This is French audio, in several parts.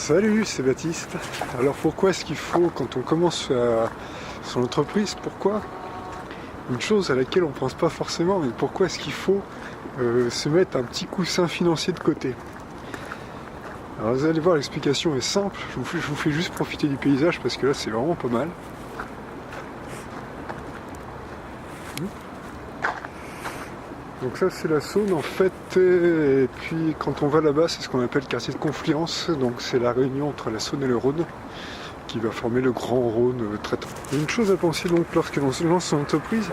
Salut, c'est Baptiste. Alors pourquoi est-ce qu'il faut, quand on commence son entreprise, pourquoi une chose à laquelle on ne pense pas forcément, mais pourquoi est-ce qu'il faut se mettre un petit coussin financier de côté? Alors vous allez voir, l'explication est simple, je vous fais juste profiter du paysage parce que là c'est vraiment pas mal. Donc ça c'est la Saône en fait, et puis quand on va là-bas c'est ce qu'on appelle le quartier de confluence, donc c'est la réunion entre la Saône et le Rhône qui va former le grand Rhône traitant. Une chose à penser donc lorsque l'on se lance son entreprise,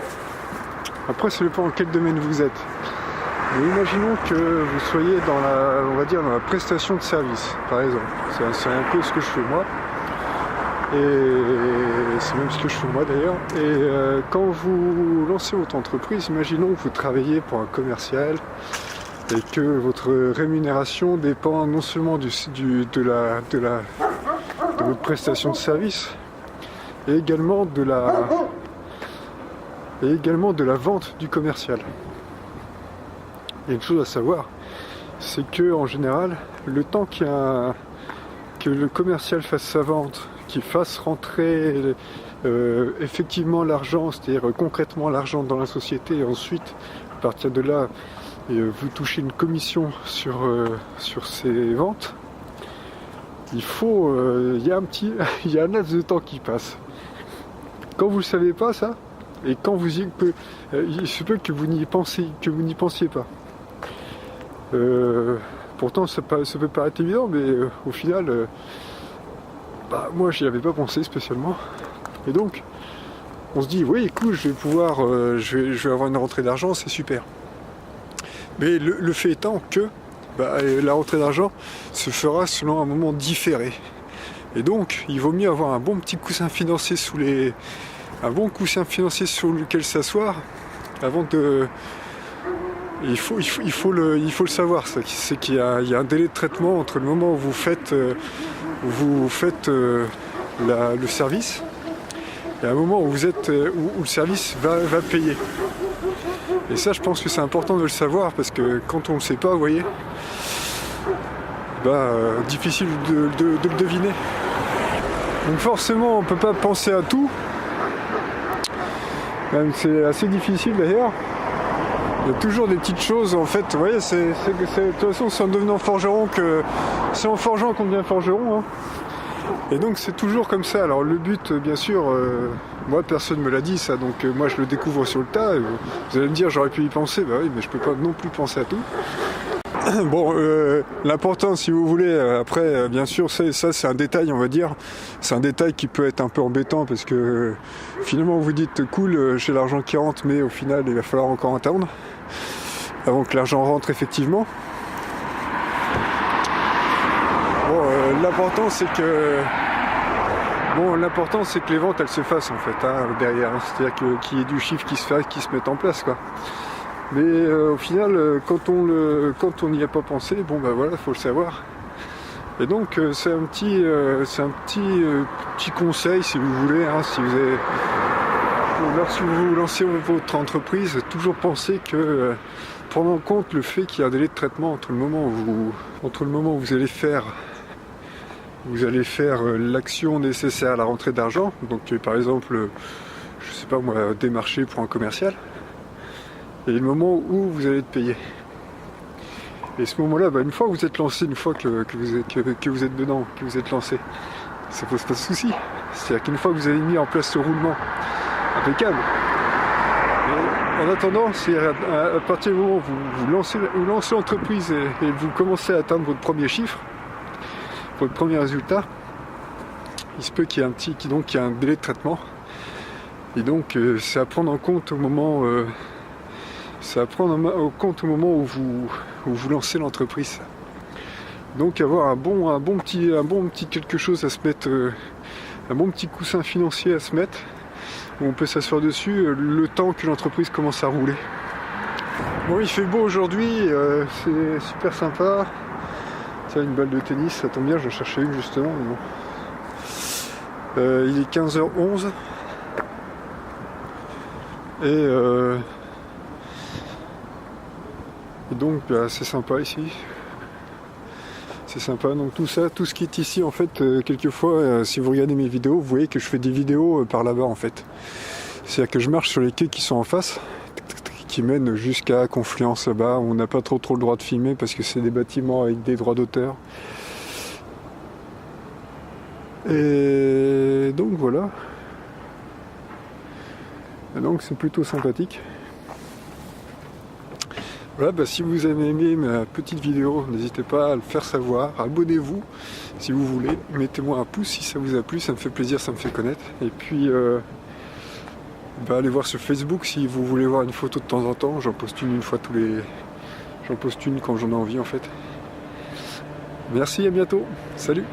après ça dépend dans quel domaine vous êtes. Mais imaginons que vous soyez dans la prestation de service, par exemple. C'est un peu ce que je fais moi. Et c'est même ce que je fais moi d'ailleurs. Et quand vous lancez votre entreprise, imaginons que vous travaillez pour un commercial et que votre rémunération dépend non seulement de votre prestation de service, et également de la vente du commercial. Il y a une chose à savoir, c'est que en général, le temps que le commercial fasse sa vente, qu'il fasse rentrer effectivement l'argent, c'est-à-dire concrètement l'argent dans la société, et ensuite, à partir de là, vous touchez une commission sur ces ventes, il y a un laps de temps qui passe. Quand vous ne le savez pas ça, et quand il se peut que vous n'y pensiez pas. Pourtant ça peut paraître évident, mais au final moi j'y avais pas pensé spécialement, et donc on se dit oui écoute, je vais avoir une rentrée d'argent, c'est super, mais le fait étant que la rentrée d'argent se fera selon un moment différé, et donc il vaut mieux avoir un bon petit coussin financier sur lequel s'asseoir avant de... Il faut le savoir, c'est qu'il y a un délai de traitement entre le moment où vous faites le service et un moment où où le service va payer. Et ça, je pense que c'est important de le savoir, parce que quand on ne le sait pas, vous voyez, difficile de le deviner. Donc forcément, on ne peut pas penser à tout. Même c'est assez difficile d'ailleurs. Il y a toujours des petites choses, en fait, vous voyez, de toute façon c'est en devenant forgeron c'est en forgeant qu'on devient forgeron, hein. Et donc c'est toujours comme ça. Alors le but, bien sûr, moi personne me l'a dit ça, donc moi je le découvre sur le tas, et vous allez me dire j'aurais pu y penser, bah oui, mais je peux pas non plus penser à tout. Bon, l'important, si vous voulez, après, bien sûr, ça c'est un détail, on va dire. C'est un détail qui peut être un peu embêtant, parce que finalement vous dites cool, j'ai l'argent qui rentre, mais au final il va falloir encore attendre avant que l'argent rentre effectivement. Bon, l'important c'est que les ventes elles se fassent en fait, hein, derrière, hein. C'est-à-dire qu'il y ait du chiffre qui se mette en place, quoi. Mais au final, quand on n'y a pas pensé, voilà, faut le savoir. Et donc c'est un petit conseil, si vous voulez, hein, lorsque vous lancez votre entreprise, toujours pensez que prendre en compte le fait qu'il y a un délai de traitement entre le moment où vous allez faire l'action nécessaire à la rentrée d'argent, donc par exemple, je sais pas moi, démarcher pour un commercial, et le moment où vous allez être payé. Et ce moment-là, une fois que vous êtes lancé, une fois que vous êtes dedans, que vous êtes lancé, ça pose pas de souci. C'est-à-dire qu'une fois que vous avez mis en place ce roulement impeccable, et en attendant, c'est à partir du moment où vous lancez l'entreprise et vous commencez à atteindre votre premier chiffre, votre premier résultat, il se peut qu'il y ait un délai de traitement. Et donc c'est à prendre en compte au moment où vous lancez l'entreprise. Donc avoir un bon petit quelque chose à se mettre, un bon petit coussin financier à se mettre, où on peut s'asseoir dessus le temps que l'entreprise commence à rouler. Bon, il fait beau aujourd'hui, c'est super sympa. Tiens, une balle de tennis, ça tombe bien, j'en cherchais une justement, mais bon. Il est 15h11 et donc c'est sympa ici. c'est sympa. Donc tout ça, tout ce qui est ici en fait, quelquefois si vous regardez mes vidéos, vous voyez que je fais des vidéos par là-bas en fait. C'est-à-dire que je marche sur les quais qui sont en face, qui mènent jusqu'à Confluence là-bas. On n'a pas trop le droit de filmer parce que c'est des bâtiments avec des droits d'auteur. Et donc voilà. Et donc c'est plutôt sympathique. Voilà, bah, si vous avez aimé ma petite vidéo, n'hésitez pas à le faire savoir. Abonnez-vous si vous voulez. Mettez-moi un pouce si ça vous a plu, ça me fait plaisir, ça me fait connaître. Et puis bah, allez voir sur Facebook si vous voulez voir une photo de temps en temps. J'en poste une fois tous les. J'en poste une quand j'en ai envie en fait. Merci, à bientôt. Salut.